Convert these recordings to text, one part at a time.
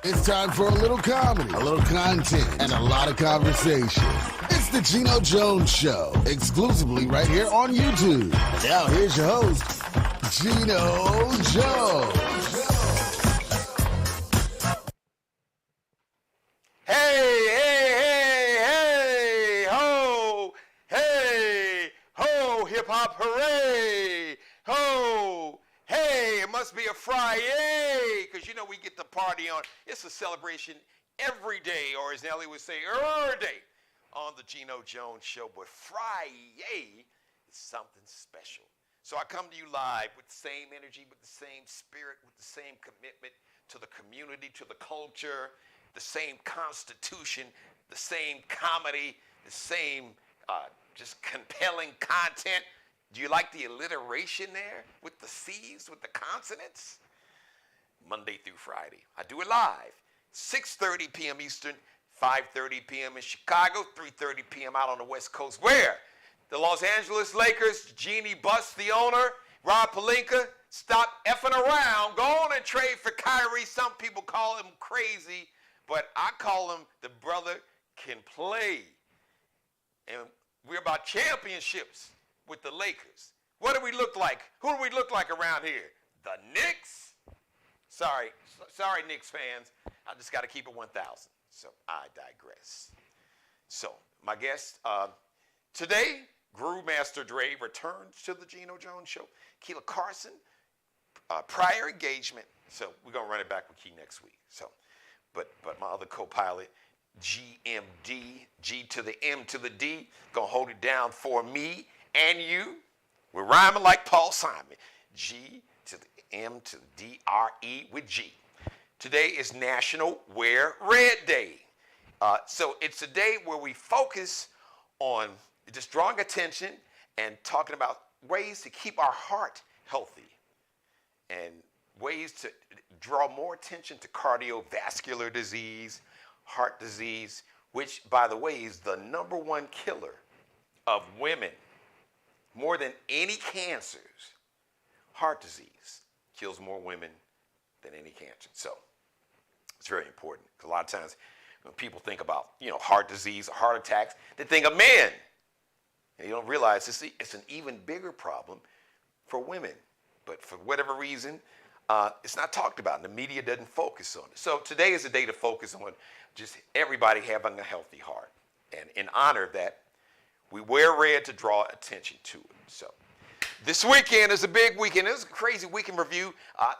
It's time for a little comedy, a little content, and a lot of conversation. It's the Geno Jones Show, exclusively right here on YouTube. Now here's your host, Geno Jones. Hey, ho, hip-hop, hooray, ho, hey, it must be a Friday, because you know we get the party on. It's a celebration every day, or as Nelly would say, every day on the Geno Jones Show, but Friday is something special. So I come to you live with the same energy, with the same spirit, with the same commitment to the community, to the culture, the same constitution, the same comedy, the same just compelling content. Do you like the alliteration there with the C's, with the consonants? Monday through Friday. I do it live, 6:30 p.m. Eastern, 5:30 p.m. in Chicago, 3:30 p.m. out on the West Coast. Where? The Los Angeles Lakers, Jeannie Buss, the owner, Rob Pelinka, stop effing around. Go on and trade for Kyrie. Some people call him crazy, but I call him the brother can play. And we're about championships with the Lakers. What do we look like? Who do we look like around here? The Knicks? Sorry, Knicks fans. I just got to keep it 1,000. So I digress. So my guest today, Groove Master Dre returns to the Geno Jones Show. Keela Carson, prior engagement. So we're gonna run it back with Key next week. So, but my other co-pilot, GMD, G to the M to the D, gonna hold it down for me and you. We're rhyming like Paul Simon. G to the M to the D-R-E with G. Today is National Wear Red Day. So it's a day where we focus on just drawing attention and talking about ways to keep our heart healthy and ways to draw more attention to cardiovascular disease, heart disease, which, by the way, is the #1 killer of women. More than any cancers, heart disease kills more women than any cancer. So it's very important, because a lot of times when people think about, heart disease or heart attacks, they think of men. And you don't realize it's an even bigger problem for women. But for whatever reason, it's not talked about, and the media doesn't focus on it. So today is a day to focus on just everybody having a healthy heart. And in honor of that, we wear red to draw attention to it. So this weekend is a big weekend. It was a crazy weekend review.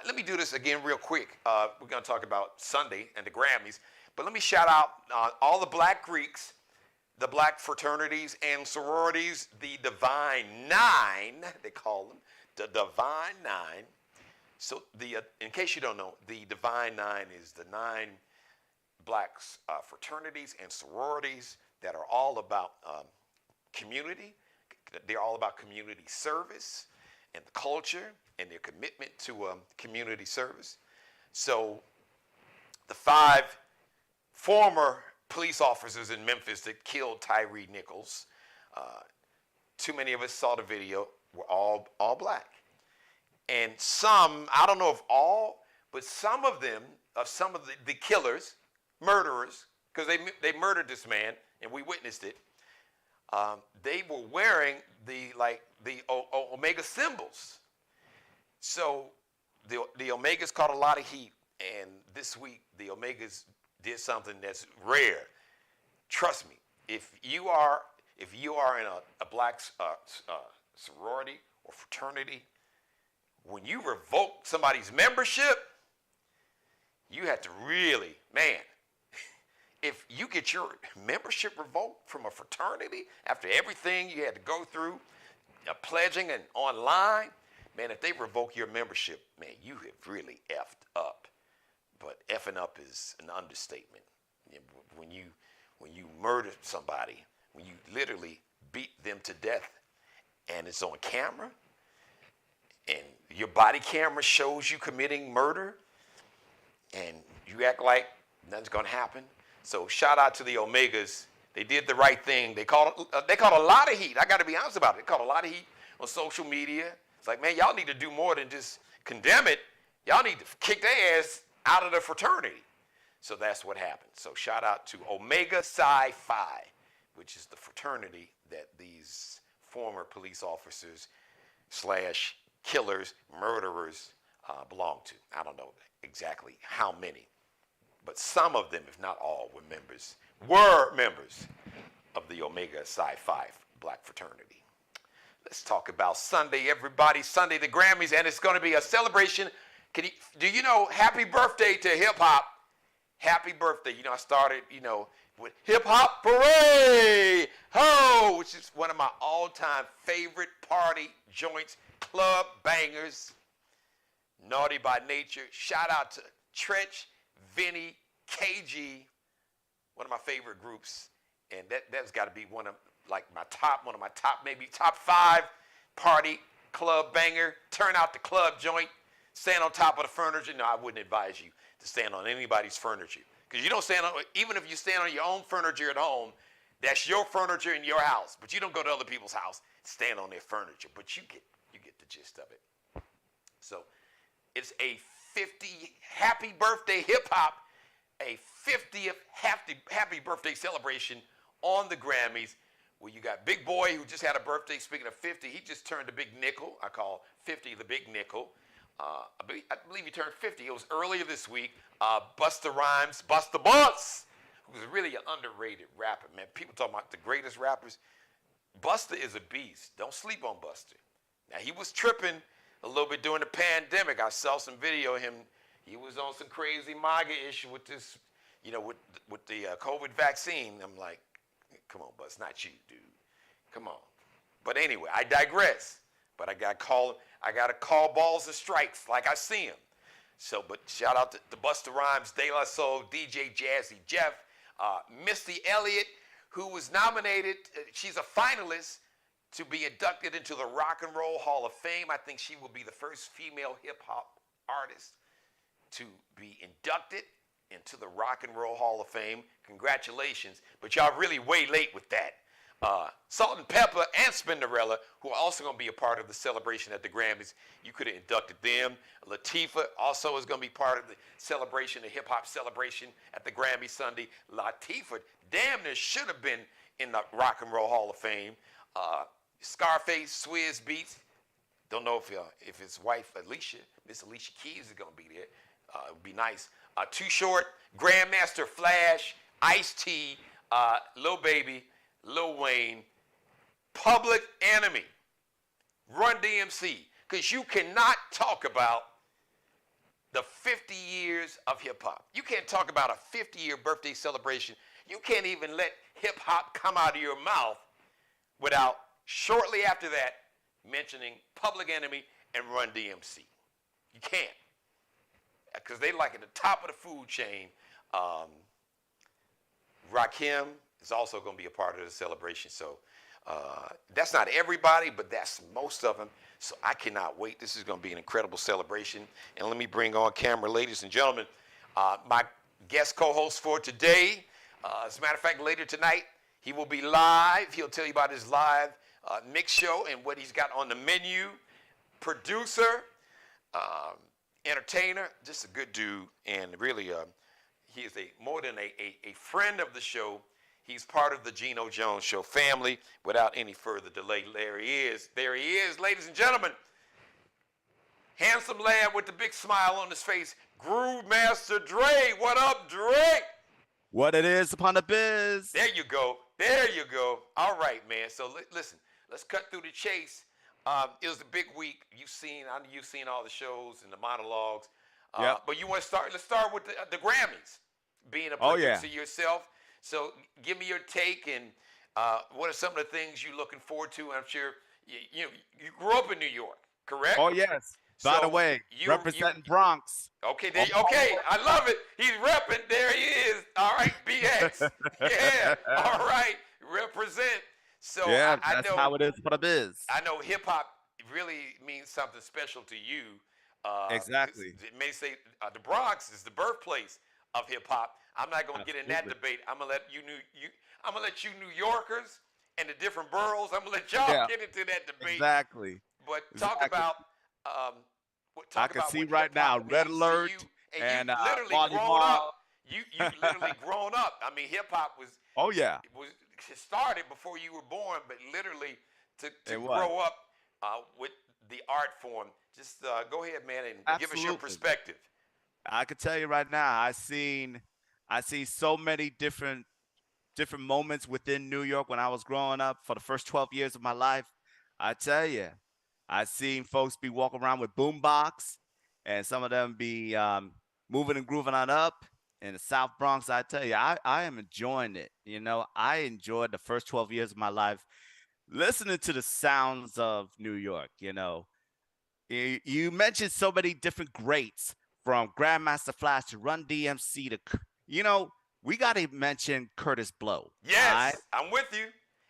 Let me do this again real quick. We're going to talk about Sunday and the Grammys. But let me shout out all the Black Greeks, the Black fraternities and sororities, the Divine Nine, they call them, the Divine Nine. So in case you don't know, the Divine Nine is the 9 Black fraternities and sororities that are all about community. They're all about community service and the culture and their commitment to community service. So the 5 former police officers in Memphis that killed Tyree Nichols, too many of us saw the video, were all Black. And some, I don't know if all, but some of them, some of the killers, murderers, because they murdered this man and we witnessed it, they were wearing the Omega symbols. So the Omegas caught a lot of heat, and this week the Omegas did something that's rare. Trust me, if you are in a Black sorority or fraternity, when you revoke somebody's membership, you have to really, man, if you get your membership revoked from a fraternity after everything you had to go through, pledging and online, man, if they revoke your membership, man, you have really effed up. But effing up is an understatement. When you murder somebody, when you literally beat them to death, and it's on camera, and your body camera shows you committing murder, and you act like nothing's gonna happen. So shout out to the Omegas. They did the right thing. They caught a lot of heat. I got to be honest about it. They caught a lot of heat on social media. It's like, man, y'all need to do more than just condemn it. Y'all need to kick their ass out of the fraternity. So that's what happened. So shout out to Omega Psi Phi, which is the fraternity that these former police officers slash killers, murderers belong to. I don't know exactly how many, but some of them, if not all, were members of the Omega Psi Phi black fraternity. Let's talk about Sunday, everybody. Sunday, the Grammys, and it's going to be a celebration. Do you know, happy birthday to hip hop? Happy birthday. You know, I started, with Hip Hop Parade, ho, which is one of my all-time favorite party joints, club bangers, Naughty by Nature. Shout out to Trench, Vinny, KG, one of my favorite groups. And that's got to be one of my top, maybe top 5 party club banger. Turn out the club joint, stand on top of the furniture. No, I wouldn't advise you to stand on anybody's furniture. Because you don't stand on, even if you stand on your own furniture at home, that's your furniture in your house. But you don't go to other people's house, stand on their furniture. But you get the gist of it. So it's a happy birthday hip hop, a 50th happy birthday celebration on the Grammys, where you got Big Boy, who just had a birthday. Speaking of 50, he just turned a big nickel. I call 50 the big nickel. I believe he turned 50. It was earlier this week. Busta Rhymes, Busta Bus, who's really an underrated rapper, man. People talk about the greatest rappers. Busta is a beast. Don't sleep on Busta. Now, he was tripping a little bit during the pandemic. I saw some video of him. He was on some crazy MAGA issue with this, with the COVID vaccine. I'm like, come on, Busta, not you, dude. Come on. But anyway, I digress. But I got to call balls and strikes like I see them. So, but shout out to Busta Rhymes, De La Soul, DJ Jazzy Jeff, Missy Elliott, who was nominated. She's a finalist to be inducted into the Rock and Roll Hall of Fame. I think she will be the first female hip hop artist to be inducted into the Rock and Roll Hall of Fame. Congratulations. But y'all really way late with that. Salt and Pepper and Spinderella, who are also going to be a part of the celebration at the Grammys. You could have inducted them. Latifah also is going to be part of the celebration, the hip-hop celebration at the Grammy Sunday. Latifah damn near should have been in the Rock and Roll Hall of Fame. Scarface, Swizz Beatz. Don't know if his wife, Miss Alicia Keys, is going to be there. It would be nice. Too Short, Grandmaster Flash, Ice-T, Lil Baby, Lil Wayne, Public Enemy, Run DMC, because you cannot talk about the 50 years of hip-hop. You can't talk about a 50-year birthday celebration. You can't even let hip-hop come out of your mouth without, shortly after that, mentioning Public Enemy and Run DMC. You can't, because they like at the top of the food chain. Rakim is also going to be a part of the celebration. So that's not everybody, but that's most of them. So I cannot wait. This is going to be an incredible celebration. And let me bring on camera, ladies and gentlemen, my guest co-host for today. As a matter of fact, later tonight, he will be live. He'll tell you about his live mix show and what he's got on the menu. Producer, entertainer, just a good dude. And really, he is more than a friend of the show. He's part of the Geno Jones Show family. Without any further delay, there he is. There he is, ladies and gentlemen. Handsome lad with the big smile on his face, Groove Master Dre. What up, Dre? What it is upon the biz. There you go. There you go. All right, man. So listen, let's cut through the chase. It was a big week. I know you've seen all the shows and the monologues. Yep. But you want to start? Let's start with the Grammys. Being a producer yourself. So give me your take, and what are some of the things you're looking forward to? I'm sure you grew up in New York, correct? Oh, yes. By the way, representing Bronx. Okay, okay, I love it. He's repping. There he is. All right, BX. Yeah. All right, represent. So yeah, I that's know how it is for the biz. I know hip hop really means something special to you. Exactly. It may say the Bronx is the birthplace of hip hop. I'm not going to get in that debate. I'm going to let you New Yorkers and the different boroughs, I'm going to let y'all get into that debate. Exactly. But talk about I can see right now Red Alert and literally grown up. you literally grown up. I mean, hip hop was Oh yeah, was it started before you were born, but literally to it was. grow up with the art form. Just go ahead, man, and give us your Absolutely. perspective. I could tell you right now, I see so many different moments within New York when I was growing up for the first 12 years of my life. I tell you, I seen folks be walking around with boombox, and some of them be moving and grooving on up in the South Bronx. I tell you, I am enjoying it. You know, I enjoyed the first 12 years of my life listening to the sounds of New York. You know, you mentioned so many different greats from Grandmaster Flash to Run DMC to, you know, we got to mention Curtis Blow. All right. Yes, I'm with you.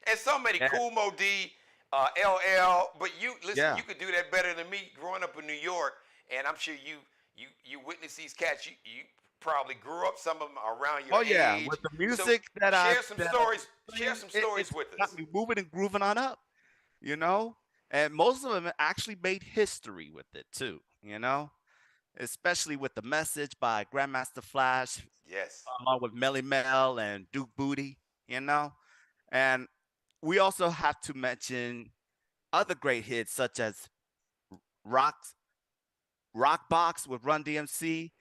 And so many Yeah. Cool Mo D, LL. But you listen, Yeah. you could do that better than me. Growing up in New York, and I'm sure you witness these cats. You probably grew up some of them around your Oh yeah, age. with the So music that share some I stories. Share playing, some stories it's with got us. me moving and grooving on up. You know, and most of them actually made history with it too. You know, especially with the message by Grandmaster Flash, Yes. along with Melly Mel and Duke Booty. You know, and we also have to mention other great hits such as Rock Rock Box with Run DMC,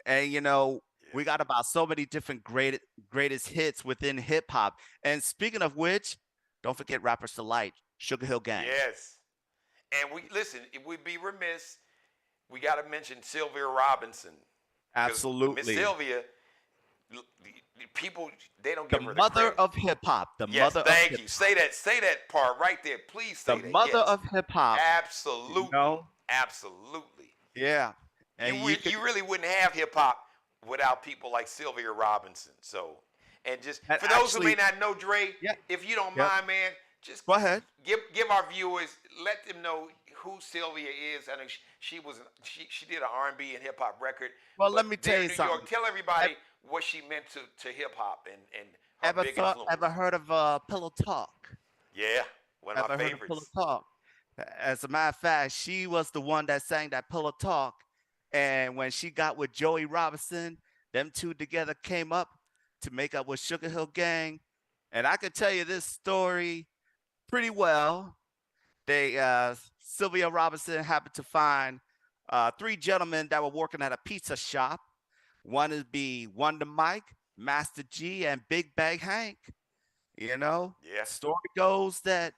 and you know Yeah. we got about so many different greatest hits within hip hop. And speaking of which, don't forget Rappers Delight, Sugar Hill Gang. Yes. And we listen. If we'd be remiss, we got to mention Sylvia Robinson because Miss Absolutely, Sylvia, the people they don't the give her the mother credit. of hip hop, the Yes, mother of thank hip you. hop, Say that part right there. Please the say that. mother Yes. of hip hop. You Absolutely. know, Absolutely. yeah, and you could You really wouldn't have hip hop without people like Sylvia Robinson. So, and just and for those who may actually, not know Dre, yeah, if you don't yep. mind, man, just Go ahead. give our viewers, let them know who Sylvia is. I know she did an R&B and hip hop record, Well, but let me tell there in you New York, something. tell Ev- everybody what she meant to hip hop and her Ever big thought? influence. Ever heard of Pillow Talk? Yeah, one of my Ever heard of Pillow favorites. Talk? As a matter of fact, she was the one that sang that Pillow Talk. And when she got with Joey Robinson, them two together came up to make up with Sugar Hill Gang. And I could tell you this story pretty well. They Sylvia Robinson happened to find three gentlemen that were working at a pizza shop. One would be Wonder Mike, Master G, and Big Bag Hank. You know, Yeah. story goes that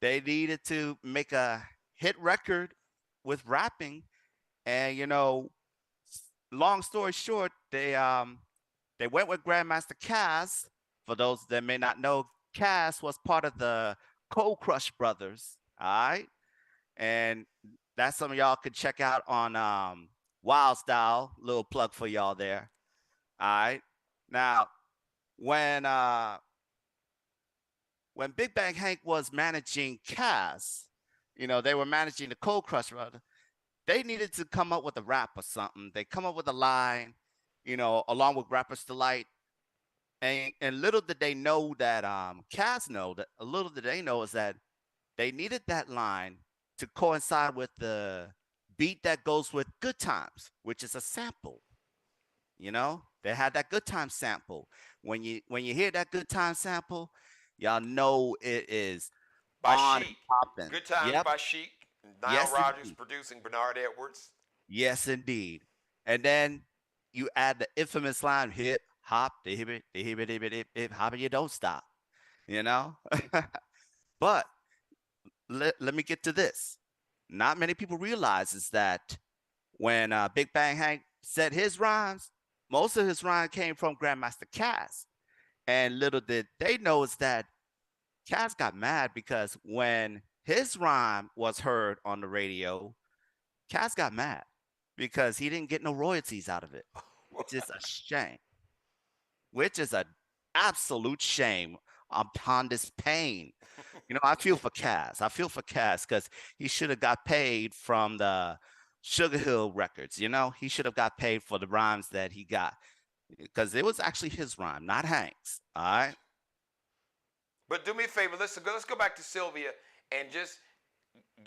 they needed to make a hit record with rapping, and you know, long story short, they went with Grandmaster Cass. For those that may not know, Cass was part of the Cold Crush Brothers. All right, and that's something y'all could check out on Wild Style. Little plug for y'all there. All right. Now, when uh when Big Bang Hank was managing Cass, you know, they were managing the Cold Crush Brothers. They needed to come up with a rap or something. They come up with a line, you know, along with Rappers Delight. And little did they know that Cass know that a little did they know is that they needed that line to coincide with the beat that goes with Good Times, which is a sample. You know, they had that Good Time sample. When you hear that Good Time sample, y'all know it is By on and Chic. popping. Good Times Yep. by Chic. Nile Yes, Rodgers indeed. producing Bernard Edwards. Yes, indeed. And then you add the infamous line, hip hop, the hip it, the hip it, hip it, hip hop, and you don't stop. You know. But let me get to this. Not many people realize is that when Big Bang Hank said his rhymes, most of his rhymes came from Grandmaster Cass. And little did they know is that Cass got mad because when his rhyme was heard on the radio, Cass got mad because he didn't get no royalties out of it, which is a shame. Which is an absolute shame upon this pain. You know, I feel for Cass. I feel for Cass because he should have got paid from the Sugar Hill records. You know, he should have got paid for the rhymes that he got because it was actually his rhyme, not Hank's. All right. But do me a favor, let's go back to Sylvia and just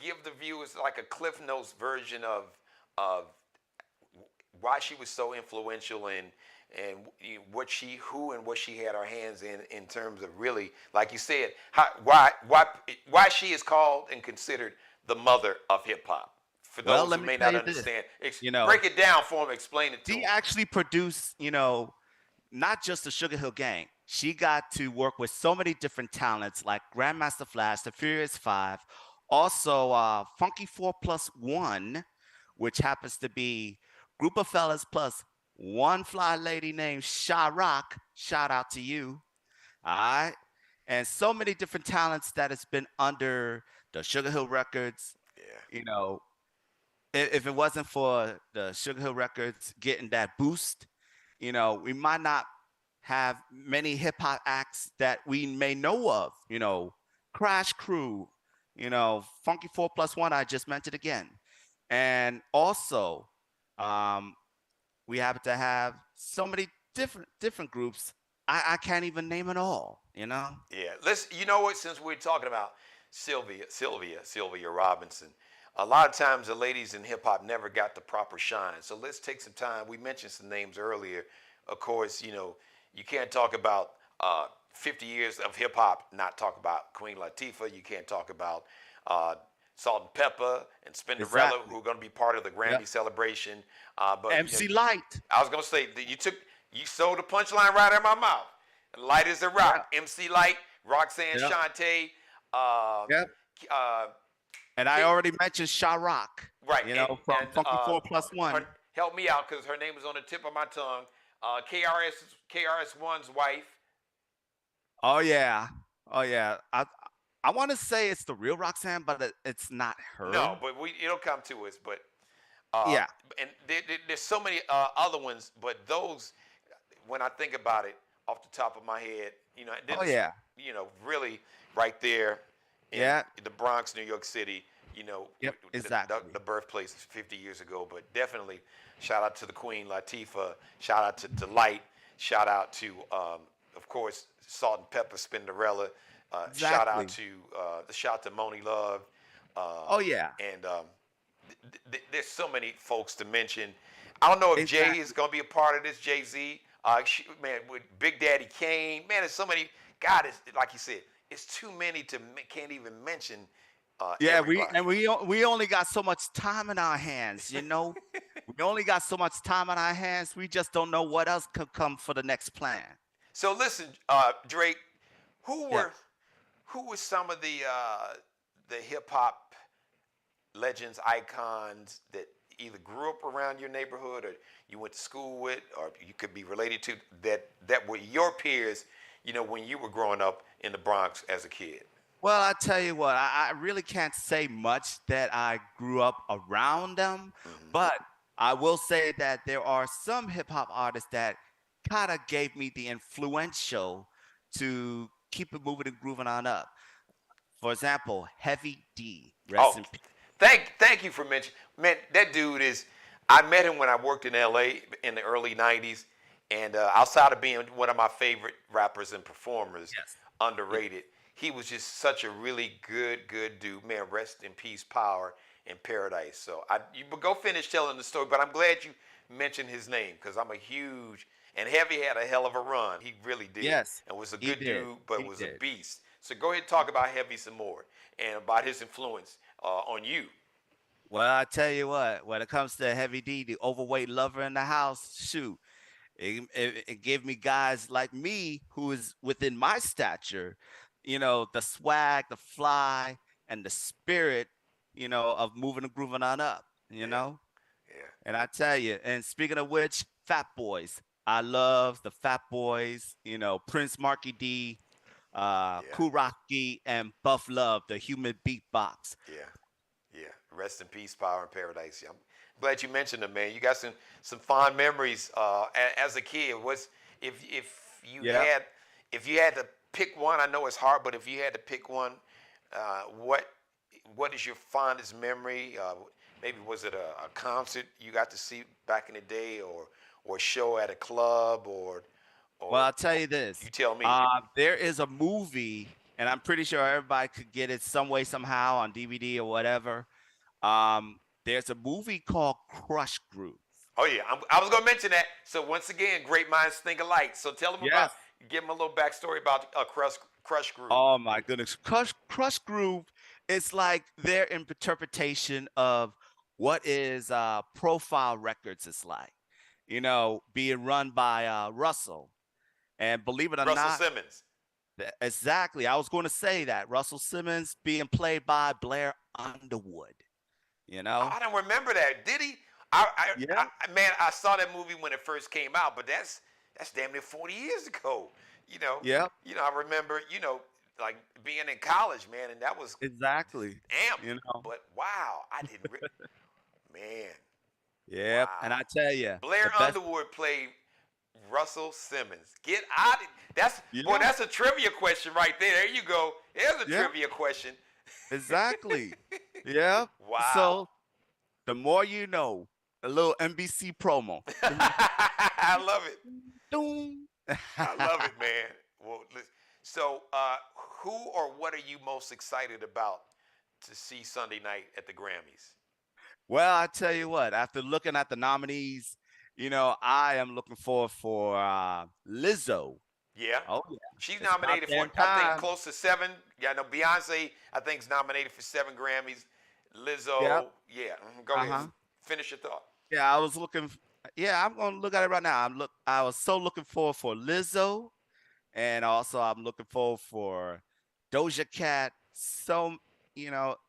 give the viewers like a Cliff Notes version of why she was so influential and and who and what she had her hands in terms of really, like you said, why she is called and considered the mother of hip hop. For Well, those let who me may tell not you this. understand, You know, break it down for them, explain it to she them. actually produced, not just the Sugar Hill Gang. She got to work with so many different talents like Grandmaster Flash, the Furious Five, also Funky 4+1, which happens to be group of fellas plus one fly lady named Sha Rock. Shout out to you. All right. And so many different talents that has been under the Sugar Hill Records. Yeah, You know, if it wasn't for the Sugar Hill Records getting that boost, we might not have many hip hop acts that we may know of. Crash Crew, Funky 4+1. I just mentioned again, and also um, we happen to have so many different groups. I can't even name it all. yeah. Let's. You know what? Since we're talking about Sylvia Robinson, a lot of times the ladies in hip hop never got the proper shine. So let's take some time. We mentioned some names earlier. Of course, you can't talk about 50 years of hip hop, not talk about Queen Latifah. You can't talk about uh, Salt and Pepper and Spinderella, Exactly. who are going to be part of the Yep. Grammy celebration. But MC Light. I was going to say that you sold the punchline right out of my mouth. Light as a Yeah. rock. MC Light, Roxanne Yep. Shante, uh, Yep. uh, And I already mentioned Sha Rock. right, From and Funky 4 plus her, 1. help me out because her name is on the tip of my tongue. KRS-One's wife. Oh yeah. Oh yeah. I want to say it's the real Roxanne, but it's not No, her. but it'll come to us. But uh, Yeah. and there's so many other ones, but those, when I think about it off the top of my head, Oh this, yeah. really right there in Yeah. the Bronx, New York City, Yep. Exactly. the birthplace 50 years ago. But definitely, shout out to the Queen Latifah. Shout out to Light. Shout out to, of course, Salt and Pepper, Spinderella. Shout out Exactly. to Moni Love. Oh yeah. And there's so many folks to mention. I don't know if Jay is Exactly. going to be a part of this. Jay Z, man, with Big Daddy Kane, man, there's so many. God, it's like you said, it's too many to can't even mention Yeah, everybody. we only got so much time in our hands. We only got so much time in our hands. We just don't know what else could come for the next plan. So listen, Drake, who Yeah. were who were some of the hip hop legends, icons that either grew up around your neighborhood or you went to school with, or you could be related to that were your peers, when you were growing up in the Bronx as a kid? Well, I tell you what, I really can't say much that I grew up around them, Hmm. but I will say that there are some hip hop artists that kind of gave me the influential to keep it moving and grooving on up. For example, Heavy D, rest Oh, in peace. thank you for mentioning. Man, that dude is. I met him when I worked in L.A. in the early '90s, and outside of being one of my favorite rappers and performers, Yes. underrated. He was just such a really good dude. Man, rest in peace, power in paradise. So you go finish telling the story, but I'm glad you mentioned his name because I'm a huge and Heavy had a hell of a run. He really did, Yes, and was a he good did. dude, but He was a did. beast. So go ahead and talk about Heavy some more and about his influence on you. Well, I tell you what, when it comes to Heavy D, the overweight lover in the house, shoot, it gave me guys like me who is within my stature, the swag, the fly, and the spirit, of moving and grooving on up, you Yeah, know? yeah, And I tell you, and speaking of which, Fat Boys. I love the Fat Boys, Prince Marky D, yeah, Cool Rocky, and Buff Love, the human beatbox. yeah. Yeah, rest in peace, power in paradise. I'm glad you mentioned him, man. You got some fond memories as a kid. Was if you Yeah. had if you had to pick one? I know it's hard, but if you had to pick one, uh, what what is your fondest memory? Maybe was it a concert you got to see back in the day, or a show at a club, Well, or I'll tell you this. you tell me. There is a movie, and I'm pretty sure everybody could get it some way, somehow on DVD or whatever. There's a movie called Crush Groove. Oh yeah, I was gonna mention that. So once again, great minds think alike. So tell them about, Yes. give them a little backstory about Crush Groove. Oh my goodness. Crush Groove is like their interpretation of what is Profile Records is like. Being run by Russell. And believe it or Russell not, Simmons. exactly. I was going to say that Russell Simmons being played by Blair Underwood. You Oh, know? I don't remember that. Did he? Yeah. Man, I saw that movie when it first came out, but that's damn near 40 years ago. You know, Yep. I remember, like being in college, man, and that was just Exactly. amp. You know? But wow, I didn't. Man, Yep. And wow. I tell you, Blair the best. Underwood played Russell Simmons. Get out! That's boy. Yeah. That's a trivia question right there. There you go. There's a Yeah. trivia question. Exactly. Yep. Wow. So the more you know, a little NBC promo. Doom, I love it. doom. I love it, man. Well, listen, so who or what are you most excited about to see Sunday night at the Grammys? Well, I tell you what, after looking at the nominees, I am looking forward for Lizzo. Yeah. Oh yeah, She's it's about nominated for, damn I think, time. close to 7. Yeah, no, Beyonce, I think, is nominated for 7 Grammys. Yep. Lizzo, yeah. Go Uh ahead. huh. Finish your thought. Yeah, I was looking. Yeah, I'm gonna look at it right now. I was so looking forward for Lizzo, and also I'm looking forward for Doja Cat. So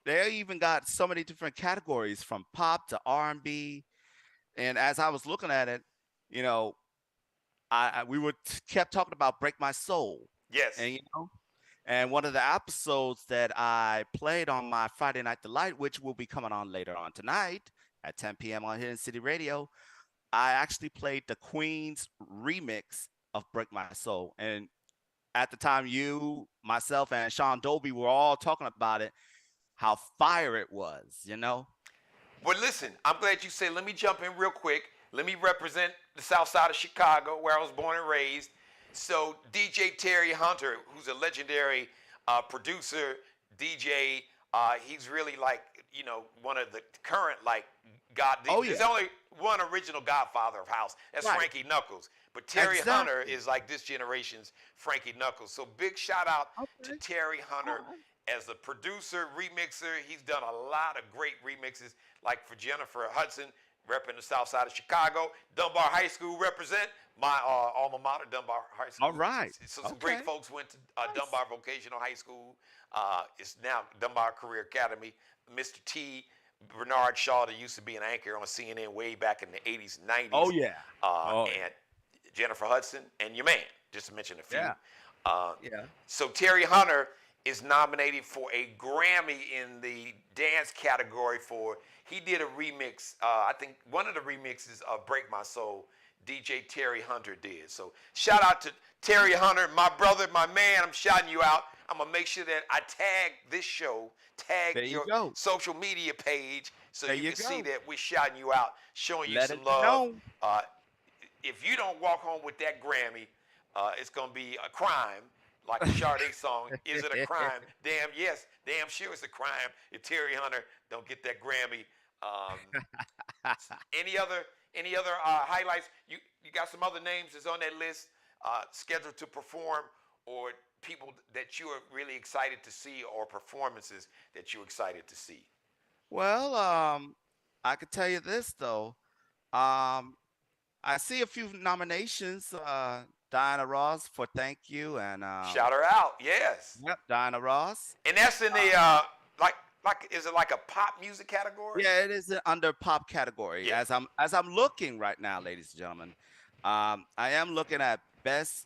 they even got so many different categories from pop to R&B. And as I was looking at it, you know, we were kept talking about "Break My Soul," Yes. and and one of the episodes that I played on my Friday Night Delight, which will be coming on later on tonight at 10 p.m. on Hidden City Radio, I actually played the Queen's remix of "Break My Soul," and at the time, you, myself, and Sean Dolby were all talking about it, how fire it was. Well, listen, I'm glad you said, let me jump in real quick. Let me represent the south side of Chicago, where I was born and raised. So, DJ Terry Hunter, who's a legendary producer, DJ, he's really like, one of the current, like, Oh there's yeah, only one original godfather of house. That's right, Frankie Knuckles. But Terry Hunter exactly. is like this generation's Frankie Knuckles. So, big shout out to Okay, Terry Hunter all right. as a producer, remixer. He's done a lot of great remixes, like for Jennifer Hudson, repping the south side of Chicago. Dunbar High School represent, my alma mater, Dunbar High All School. right. So some great Okay. folks went to Nice. Dunbar Vocational High School. It's now Dunbar Career Academy. Mr. T, Bernard Shaw, that used to be an anchor on CNN way back in the 80s, Oh 90s, yeah. Oh yeah. and Jennifer Hudson, and your man, just to mention a few. Yeah. Uh, Yeah. so Terry Hunter is nominated for a Grammy in the dance category for, he did a remix, I think one of the remixes of Break My Soul, DJ Terry Hunter did. So shout out to Terry Hunter, my brother, my man. I'm shouting you out. I'm gonna make sure that I tag this show, tag There you your go. social media page, so There you you can see go. that we're shouting you out, showing you Let some it be love. known. Uh, if you don't walk home with that Grammy, it's gonna be a crime. Like a Sade song, is it a crime? Damn yes, damn sure it's a crime if Terry Hunter don't get that Grammy. Um, any other highlights? You got some other names that's on that list scheduled to perform, or people that you are really excited to see, or performances that you're excited to see? Well, I could tell you this though. Um, I see a few nominations. Diana Ross for "Thank You" and Shout her out, yes. yep, Diana Ross. And that's in the like is it like a pop music category? Yeah, it is under pop category. Yeah. As I'm looking right now, ladies and gentlemen, I am looking at best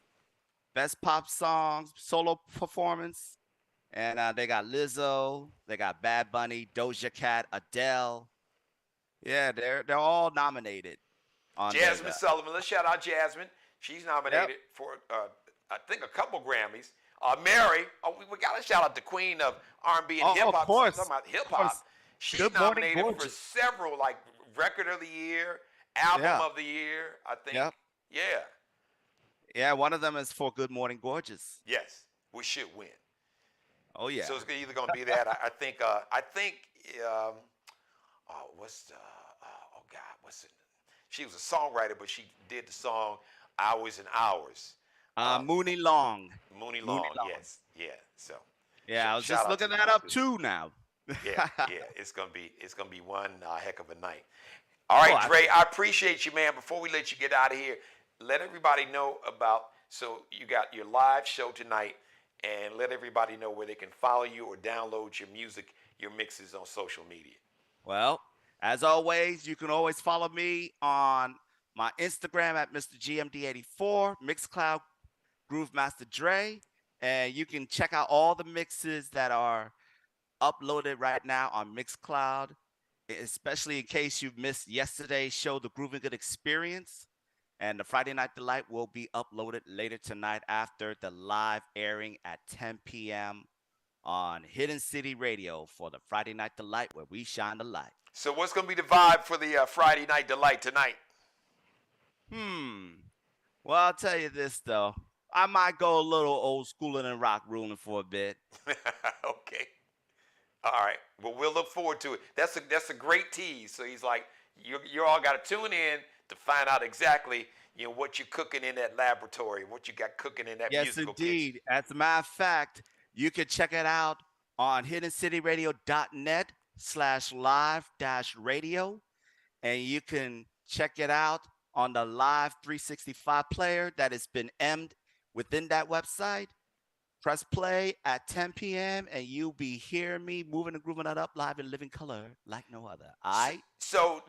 pop songs, solo performance, and they got Lizzo, they got Bad Bunny, Doja Cat, Adele. Yeah, they're all nominated under Jasmine the. Sullivan. Let's shout out Jasmine. She's Yep. nominated for, I think, a couple Grammys. Mary, we got to shout out the queen of R&B and Oh, hip of hop. Talking course, about hip of hop, course. she's Good Morning, nominated for Gorgeous. several, like record of the year, album Yeah. of the year. I think. Yep. Yeah. Yeah. One of them is for "Good Morning, Gorgeous." Yes, we should win. Oh yeah. So it's either going to be that. I think. Um, oh, what's the? Oh God, what's it? She was a songwriter, but she did the song Hours and Hours. Mooney Long. Mooney Mooney Long, Long. yes, yeah. So Yeah, I was shout just out to looking you that up too. too now. Yeah, yeah. It's gonna be one heck of a night. All right, Oh, Dre, I appreciate you, man. Before we let you get out of here, let everybody know about. So you got your live show tonight, and let everybody know where they can follow you or download your music, your mixes on social media. well, as always, you can always follow me on my Instagram at Mr. GMD84, Mixcloud Groove Master Dre, and you can check out all the mixes that are uploaded right now on Mixcloud, especially in case you missed yesterday's show, The Grooving Good Experience. And the Friday Night Delight will be uploaded later tonight after the live airing at 10 p.m. on Hidden City Radio for the Friday Night Delight, where we shine the light. So what's gonna be the vibe for the Friday Night Delight tonight? Well, I'll tell you this though. I might go a little old school and rock ruling for a bit. Okay. All right. Well, we'll look forward to it. That's a great tease. So he's like, you all got to tune in to find out exactly what you're cooking in that laboratory, what you got cooking in that Yes, musical indeed. kitchen. As a matter of fact, you can check it out on hiddencityradio.net/live-radio, and you can check it out on the Live 365 player that has been emmed within that website. Press play at 10 p.m. and you'll be hearing me moving and grooving it up live in living color like no other. All right? So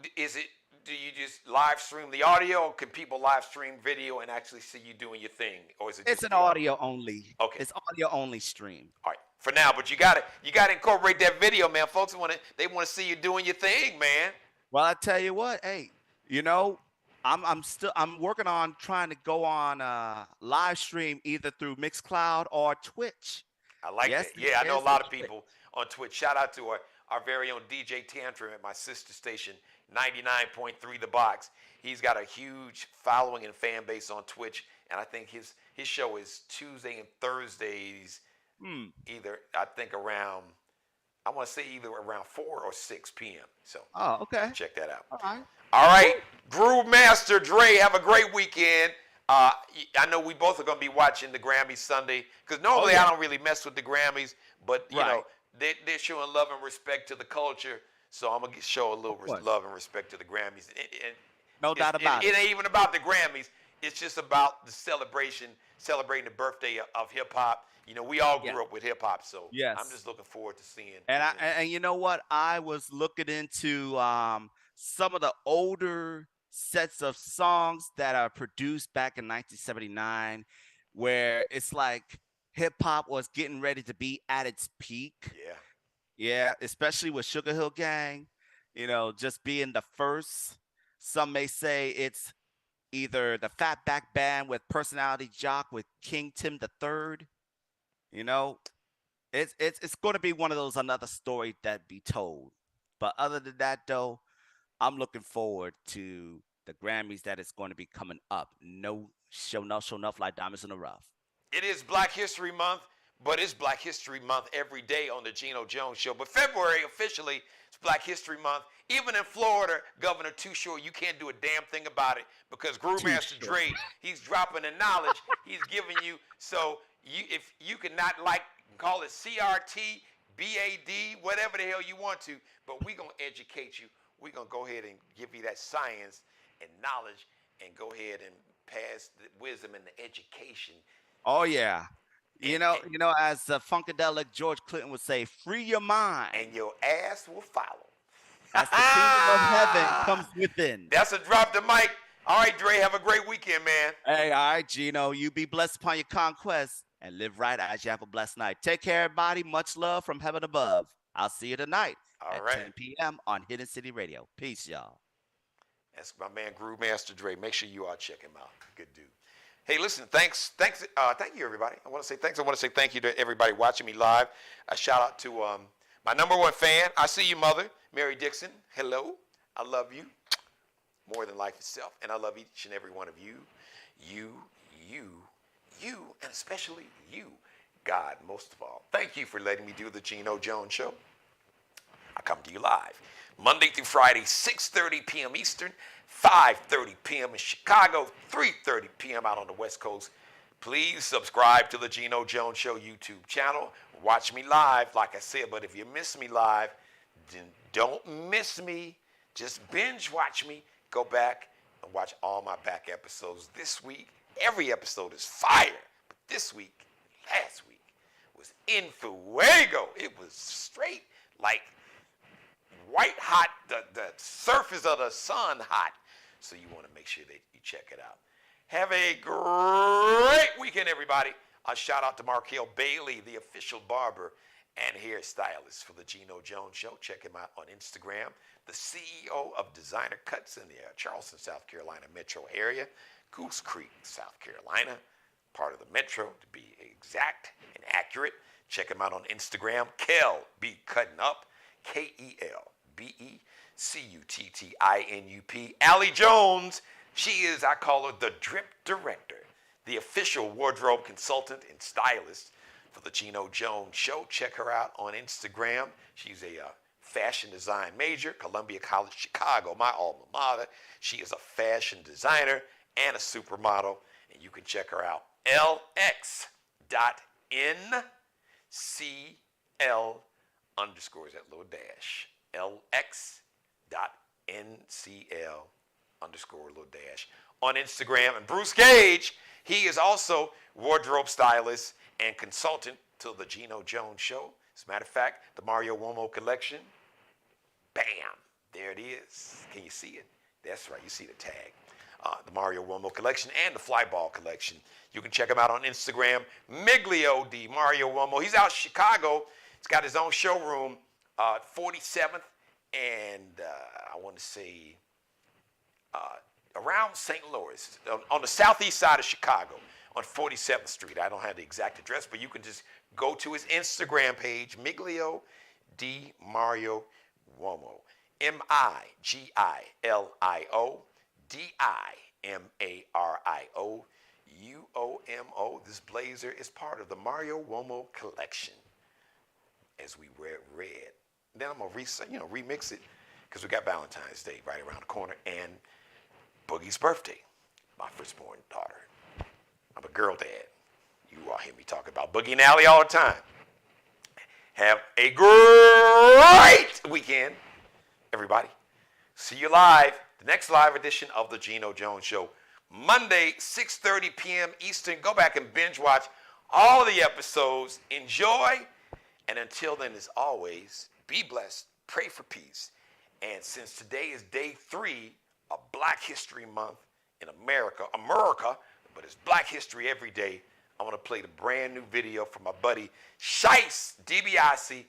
do you just live stream the audio, or can people live stream video and actually see you doing your thing, or is it just It's an the audio only. Okay. It's audio only stream. All right, for now, but you gotta incorporate that video, man. Folks want to see you doing your thing, man. Well, I tell you what, hey, I'm working on trying to go on live stream either through Mixcloud or Twitch. I like Yes, that. Yeah, I know a yes, lot of Twitch. people on Twitch. Shout out to our very own DJ Tantrum at my sister station, 99.3 The Box. He's got a huge following and fan base on Twitch, and I think his show is Tuesday and Thursdays, either I think around, I want to say either around 4 or 6 p.m. So Okay. check that out. All right. All right, Groove Master Dre, have a great weekend. I know we both are going to be watching the Grammys Sunday, because normally I don't really mess with the Grammys, but you know they're showing love and respect to the culture, so I'm gonna show a little love and respect to the Grammys. No doubt about it. It ain't even about the Grammys. It's just about the celebrating the birthday of hip hop. We all grew up with hip hop, so I'm just looking forward to seeing. And you know what? I was looking into some of the older sets of songs that are produced back in 1979, where it's like hip hop was getting ready to be at its peak. Yeah, especially with Sugar Hill Gang, just being the first. Some may say it's either the Fatback Band with Personality Jock with King Tim III. It's going to be one of those another story that be told. But other than that, though, I'm looking forward to the Grammys that is going to be coming up. No show enough like Diamonds in the Rough. It is Black History Month, but it's Black History Month every day on the Geno Jones Show. But February, officially, it's Black History Month. Even in Florida, Governor Too Short, you can't do a damn thing about it, because Groove Master Dre, he's dropping the knowledge he's giving you. So if you cannot call it CRT, BAD, whatever the hell you want to, but we're going to educate you. We're going to go ahead and give you that science and knowledge, and go ahead and pass the wisdom and the education. Oh, yeah. As Funkadelic George Clinton would say, free your mind. And your ass will follow. As the kingdom of heaven comes within. That's a drop the mic. All right, Dre, have a great weekend, man. Hey, all right, Geno. You be blessed upon your conquest and live right as you have a blessed night. Take care, everybody. Much love from heaven above. I'll see you tonight at 10 p.m. on Hidden City Radio. Peace, y'all. That's my man, Groove Master Dre. Make sure you all check him out. Good dude. Hey, listen, thank you, everybody. I want to say thanks. I want to say thank you to everybody watching me live. A shout out to my number one fan. I see you, mother, Mary Dixon. Hello. I love you more than life itself. And I love each and every one of you. You, and especially you, God, most of all. Thank you for letting me do the Geno Jones Show. I come to you live Monday through Friday, 6:30 p.m. Eastern, 5:30 p.m. in Chicago, 3:30 p.m. out on the West Coast. Please subscribe to the Geno Jones Show YouTube channel. Watch me live, like I said, but if you miss me live, then don't miss me. Just binge watch me. Go back and watch all my back episodes. This week, every episode is fire. But this week, last week, was in fuego. It was straight like white hot, the surface of the sun hot. So you want to make sure that you check it out. Have a great weekend, everybody. A shout out to Markel Bailey, the official barber and hairstylist for the Geno Jones Show. Check him out on Instagram. The CEO of Designer Cuts in the Charleston, South Carolina metro area. Goose Creek, South Carolina, part of the metro to be exact and accurate. Check him out on Instagram. Kel B Cutting Up, KELBECUTTINUP. Allie Jones, she is, I call her the Drip Director, the official wardrobe consultant and stylist for the Geno Jones Show. Check her out on Instagram. She's a fashion design major, Columbia College Chicago, my alma mater. She is a fashion designer and a supermodel, and you can check her out. LX.NCL underscores that little dash. LX.NCL underscore little dash on Instagram. And Bruce Gage, he is also wardrobe stylist and consultant to the Geno Jones Show. As a matter of fact, the Mario Cuomo collection, bam, there it is. Can you see it? That's right, you see the tag. The Mario Cuomo collection and the Flyball collection. You can check him out on Instagram, Miglio di Mario Cuomo. He's out in Chicago. He's got his own showroom, 47th and I want to say around St. Louis, on the southeast side of Chicago, on 47th Street. I don't have the exact address, but you can just go to his Instagram page, Miglio di Mario Cuomo. MIGILIODIMARIOUOMO. This blazer is part of the Mario Cuomo collection, as we read. Then I'm gonna remix it because we got Valentine's Day right around the corner and Boogie's birthday, my firstborn daughter. I'm a girl dad. You all hear me talk about Boogie and Allie all the time. Have a great weekend, everybody. See you live, the next live edition of the Geno Jones Show, Monday, 6:30 p.m. Eastern. Go back and binge watch all the episodes. Enjoy. And until then, as always, be blessed, pray for peace. And since today is day 3 of Black History Month in America, but it's Black History every day, I'm going to play the brand new video from my buddy Shice, DiBiase.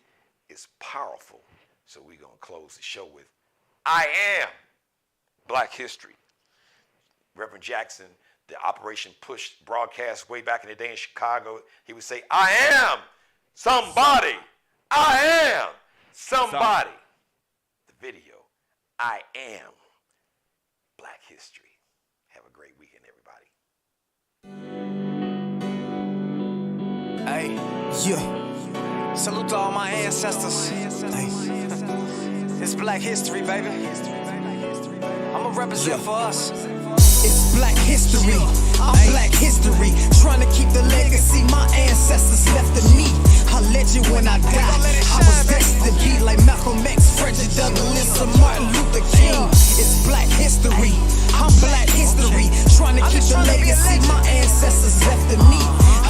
It's powerful. So we're going to close the show with I Am Black History. Reverend Jackson, the Operation Push broadcast way back in the day in Chicago, he would say, I am somebody. I am somebody. The video, I Am Black History. Have a great weekend, everybody. Hey, yeah. Salute to all my ancestors. Hey. It's Black History, baby. I'ma represent for us. It's Black History. I'm Black History. Trying to keep the legacy my ancestors left to me. A legend when I die. I was destined to be like Malcolm X, Frederick Douglass, and Martin Luther King. It's Black History. I'm Black History. Trying to keep the legacy my ancestors left to me.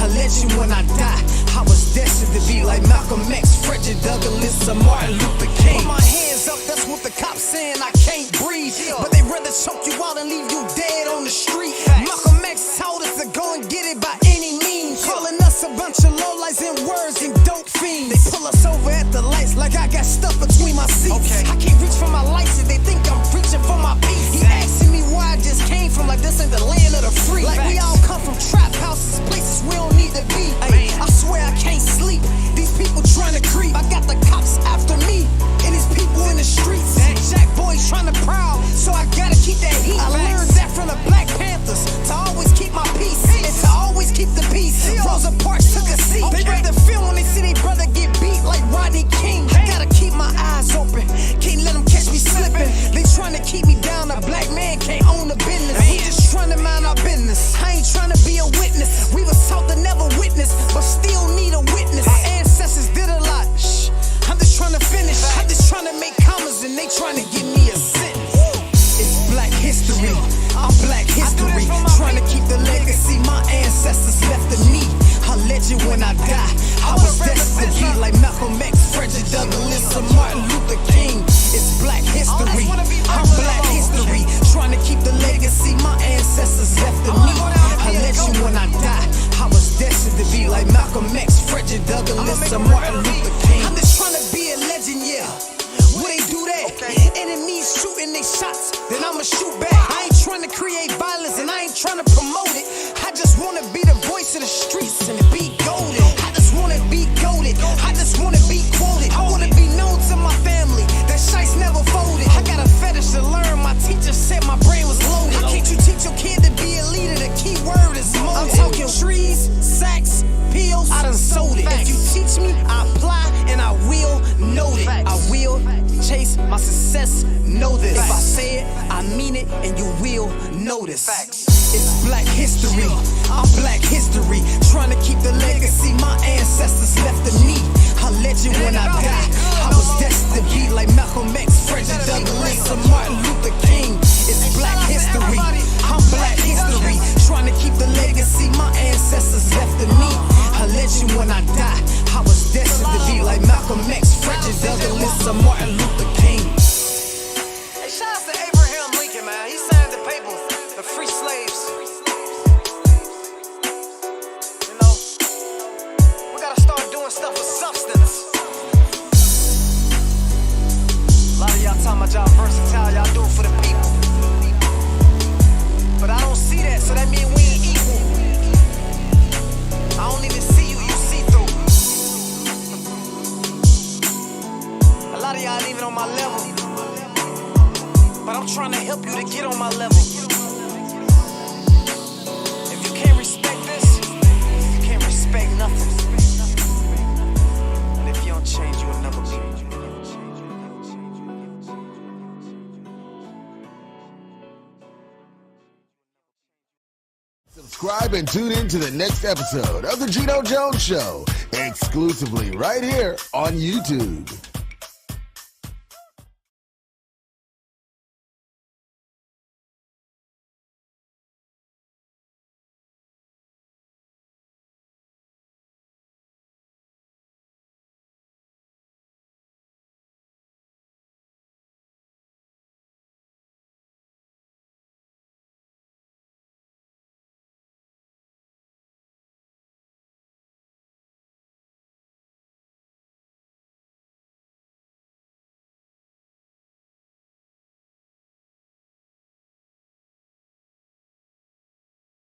A legend when I die. I was destined to be like Malcolm X, Frederick Douglass, and Martin Luther King. Put my hands up, that's what the cops saying. I can't breathe, but they rather choke you out and leave you dead on the street. Malcolm X told us to go and get it by any means, calling us a bunch of lowlights and words and dope fiends. They pull us over at the lights like I got stuff between my seats. I can't reach for my license, they think I'm preaching for my peace. He asking me where I just came from, like this ain't the land of the free. Like we all come from trap houses, places we don't need to be. Ay, I swear I can't sleep, these people trying to creep. I got the cops after me, and these people in the streets. Jack boys trying to prowl, so I gotta keep that heat. I learned that from the Black Panthers, to always keep my peace, and to always keep the peace. Rosa Parks took a seat. They rather feel when they see their brother get beat like Rodney King. I gotta keep my eyes open, can't let them catch me slipping. They trying to keep me down, a black man can't Douglas or Martin Luther King. It's black history. I'm black history. Trying to keep the legacy my ancestors left to me. I'll let you when I die. I was destined to be like Malcolm X, Frederick Douglass or Martin Luther King. I'm just trying to be a legend, yeah. Would they do that? Enemies shooting they shots, then I'ma shoot back. I ain't trying to create violence and I ain't trying to promote it. I just wanna be the voice of the streets and be golden. I just wanna be goated. I just wanna be quoted. I wanna be known to my family that shites never folded. I got a fetish to learn. My teacher said my brain was loaded. How can't you teach your kid to be a leader? The key word is molded. I'm talking trees, sacks, pills. I done sold it. If you teach me, I apply and I will note it. I will chase my success. Know this. If I say it, I mean it, and you will notice. It's black history. I'm black history. Trying to keep the legacy my ancestors left to me. A legend when I die. I was destined to be like Malcolm X, Frederick Douglass, or Martin Luther King. It's black history. I'm black history. Trying to keep the legacy my ancestors left to me. A legend when I die. I was destined to be like Malcolm X, Frederick Douglass, or Martin Luther King. Hey, shout out to Abraham Lincoln, man. He signed the papers, the free slaves. You know, we gotta start doing stuff with substance. A lot of y'all talking about y'all versatile, y'all do it for the people. But I don't see that, so that means we ain't equal. I don't even see you, you see through. A lot of y'all ain't even on my level. But I'm trying to help you to get on my level. If you can't respect this, you can't respect nothing. And if you don't change, you will never be. Subscribe and tune in to the next episode of The Geno Jones Show, exclusively right here on YouTube.